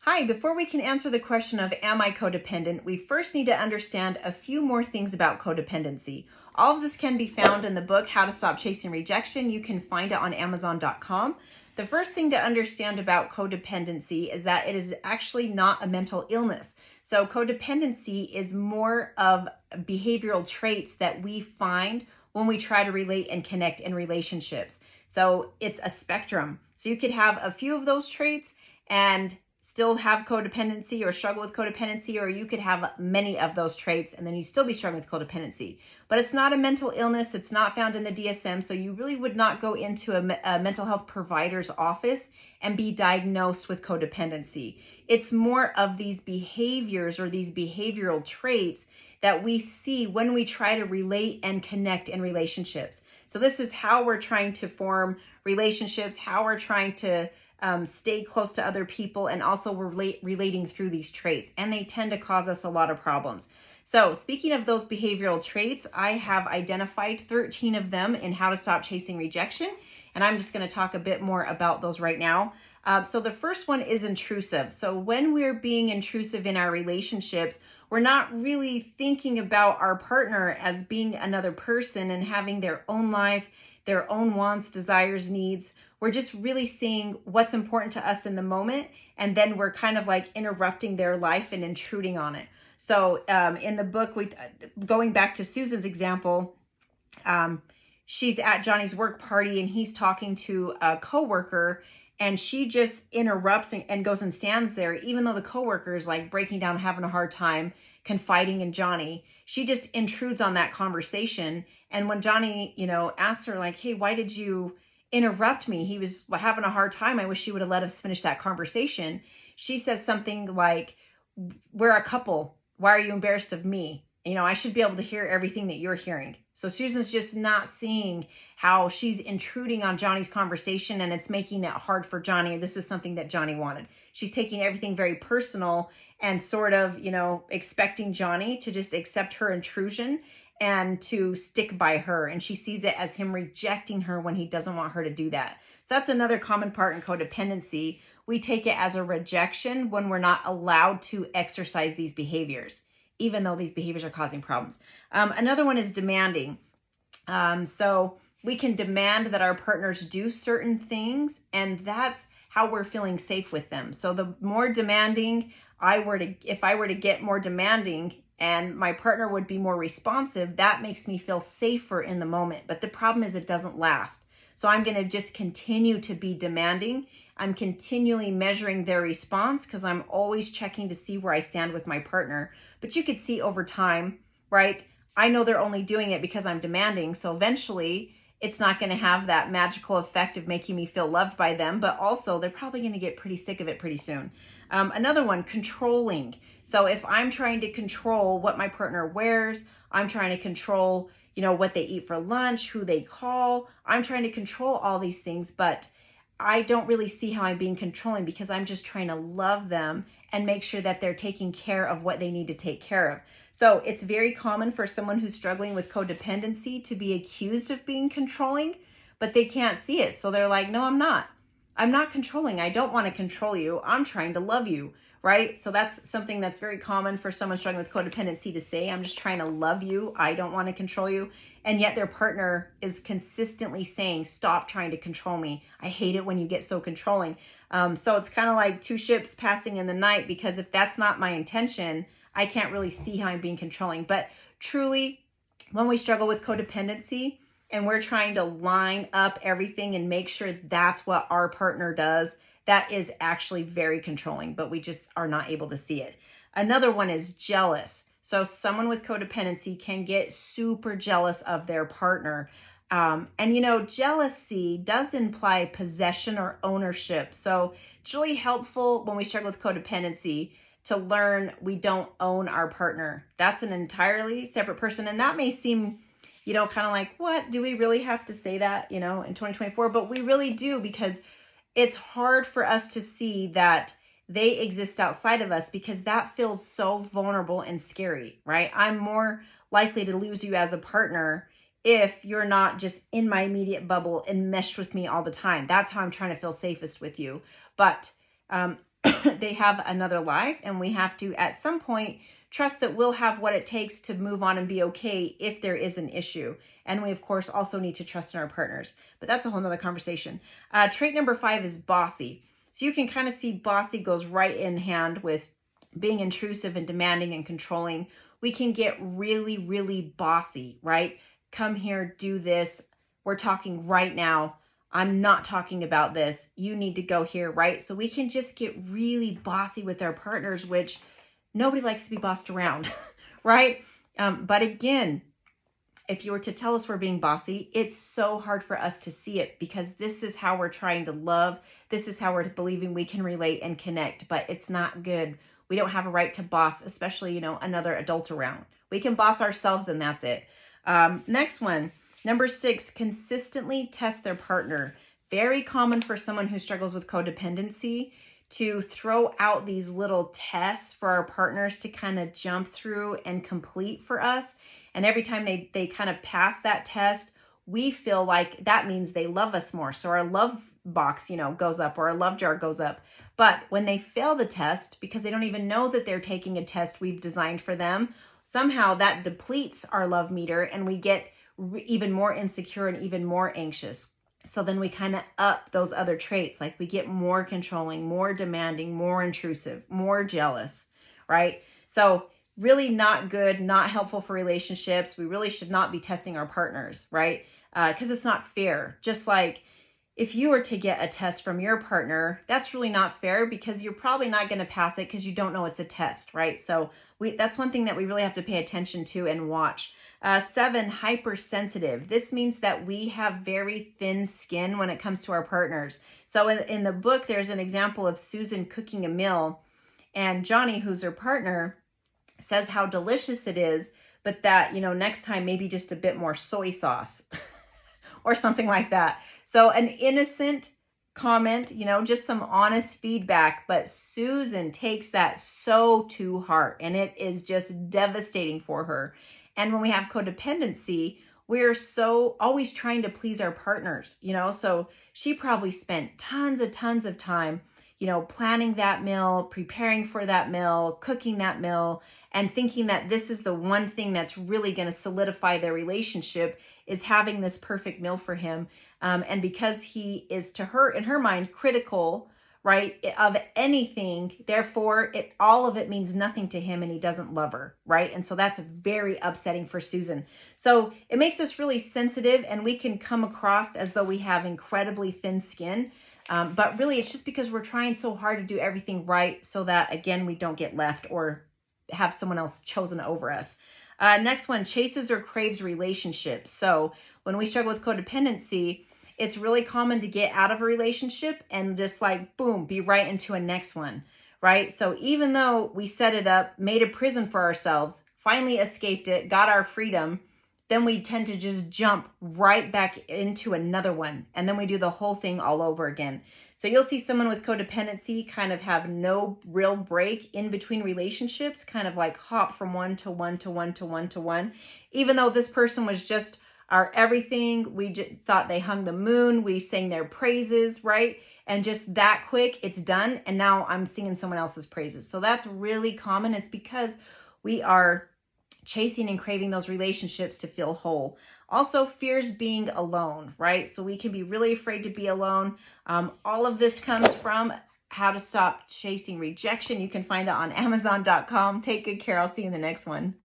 Hi, before we can answer the question of am I codependent, we first need to understand a few more things about codependency. All of this can be found in the book, How to Stop Chasing Rejection. You can find it on Amazon.com. The first thing to understand about codependency is that it is actually not a mental illness. So codependency is more of behavioral traits that we find when we try to relate and connect in relationships. So it's a spectrum. So you could have a few of those traits and still have codependency or struggle with codependency, or you could have many of those traits and then you still be struggling with codependency. But it's not a mental illness. It's not found in the DSM. So you really would not go into a mental health provider's office and be diagnosed with codependency. It's more of these behaviors or these behavioral traits that we see when we try to relate and connect in relationships. So this is how we're trying to form relationships, how we're trying to stay close to other people, and also we're relating through these traits, and they tend to cause us a lot of problems. So speaking of those behavioral traits, I have identified 13 of them in How to Stop Chasing Rejection, and I'm just going to talk a bit more about those right now. So the first one is intrusive. So when we're being intrusive in our relationships, we're not really thinking about our partner as being another person and having their own life, their own wants, desires, needs. We're just really seeing what's important to us in the moment, and then we're kind of like interrupting their life and intruding on it. So in the book, going back to Susan's example, she's at Johnny's work party and he's talking to a coworker, and she just interrupts and goes and stands there, even though the coworker is like breaking down, having a hard time, confiding in Johnny. She just intrudes on that conversation. And when Johnny, asks her like, hey, why did you interrupt me? He was having a hard time. I wish you would have let us finish that conversation. She says something like, we're a couple. Why are you embarrassed of me? I should be able to hear everything that you're hearing. So Susan's just not seeing how she's intruding on Johnny's conversation, and it's making it hard for Johnny. This is something that Johnny wanted. She's taking everything very personal and sort of, expecting Johnny to just accept her intrusion and to stick by her. And she sees it as him rejecting her when he doesn't want her to do that. So that's another common part in codependency. We take it as a rejection when we're not allowed to exercise these behaviors, even though these behaviors are causing problems. Another one is demanding. So we can demand that our partners do certain things, and that's how we're feeling safe with them. So the more demanding if I were to get more demanding and my partner would be more responsive, that makes me feel safer in the moment. But the problem is it doesn't last. So I'm going to just continue to be demanding. I'm continually measuring their response because I'm always checking to see where I stand with my partner. But you could see over time, right? I know they're only doing it because I'm demanding. So eventually it's not going to have that magical effect of making me feel loved by them, but also they're probably going to get pretty sick of it pretty soon. Another one, controlling. So if I'm trying to control what my partner wears, I'm trying to control, what they eat for lunch, who they call, I'm trying to control all these things, but I don't really see how I'm being controlling because I'm just trying to love them and make sure that they're taking care of what they need to take care of. So it's very common for someone who's struggling with codependency to be accused of being controlling, but they can't see it. So they're like, no, I'm not. I'm not controlling. I don't want to control you. I'm trying to love you, right? So that's something that's very common for someone struggling with codependency to say, I'm just trying to love you. I don't want to control you. And yet their partner is consistently saying, stop trying to control me. I hate it when you get so controlling. So it's kind of like two ships passing in the night, because if that's not my intention, I can't really see how I'm being controlling. But truly, when we struggle with codependency and we're trying to line up everything and make sure that's what our partner does, that is actually very controlling, but we just are not able to see it. Another one is jealous. So someone with codependency can get super jealous of their partner. And jealousy does imply possession or ownership. So it's really helpful when we struggle with codependency to learn we don't own our partner. That's an entirely separate person. And that may seem, kind of like, what? Do we really have to say that, in 2024? But we really do, because it's hard for us to see that they exist outside of us, because that feels so vulnerable and scary, right? I'm more likely to lose you as a partner if you're not just in my immediate bubble and meshed with me all the time. That's how I'm trying to feel safest with you. But they have another life, and we have to, at some point, trust that we'll have what it takes to move on and be okay if there is an issue. And we, of course, also need to trust in our partners. But that's a whole nother conversation. Trait number 5 is bossy. So you can kind of see bossy goes right in hand with being intrusive and demanding and controlling. We can get really, really bossy, right? Come here, do this. We're talking right now. I'm not talking about this. You need to go here, right? So we can just get really bossy with our partners, which nobody likes to be bossed around, right? But again, if you were to tell us we're being bossy, it's so hard for us to see it because this is how we're trying to love. This is how we're believing we can relate and connect, but it's not good. We don't have a right to boss, especially, another adult around. We can boss ourselves and that's it. Next one, number 6, consistently test their partner. Very common for someone who struggles with codependency to throw out these little tests for our partners to kind of jump through and complete for us. And every time they kind of pass that test, we feel like that means they love us more. So our love box, goes up, or our love jar goes up. But when they fail the test, because they don't even know that they're taking a test we've designed for them, somehow that depletes our love meter and we get even more insecure and even more anxious. So then we kind of up those other traits, like we get more controlling, more demanding, more intrusive, more jealous, right? So really not good, not helpful for relationships. We really should not be testing our partners, right? Because it's not fair. Just like if you were to get a test from your partner, that's really not fair because you're probably not going to pass it because you don't know it's a test, right? So that's one thing that we really have to pay attention to and watch. 7, hypersensitive. This means that we have very thin skin when it comes to our partners. So in the book, there's an example of Susan cooking a meal, and Johnny, who's her partner, says how delicious it is, but that, next time maybe just a bit more soy sauce or something like that. So an innocent comment, just some honest feedback, but Susan takes that so to heart and it is just devastating for her. And when we have codependency, we're so always trying to please our partners, so she probably spent tons of time, planning that meal, preparing for that meal, cooking that meal, and thinking that this is the one thing that's really going to solidify their relationship is having this perfect meal for him. And because he is, to her, in her mind, critical, right, of anything, therefore, all of it means nothing to him and he doesn't love her, right? And so that's very upsetting for Susan. So it makes us really sensitive and we can come across as though we have incredibly thin skin. But really, it's just because we're trying so hard to do everything right so that, again, we don't get left or have someone else chosen over us. Next one, chases or craves relationships. So when we struggle with codependency, it's really common to get out of a relationship and just like, boom, be right into a next one, right? So even though we set it up, made a prison for ourselves, finally escaped it, got our freedom, then we tend to just jump right back into another one. And then we do the whole thing all over again. So you'll see someone with codependency kind of have no real break in between relationships, kind of like hop from one to one to one to one to one. Even though this person was just our everything, we just thought they hung the moon, we sang their praises, right? And just that quick, it's done. And now I'm singing someone else's praises. So that's really common. It's because we are chasing and craving those relationships to feel whole. Also, fears being alone, right? So we can be really afraid to be alone. All of this comes from How to Stop Chasing Rejection. You can find it on Amazon.com. Take good care. I'll see you in the next one.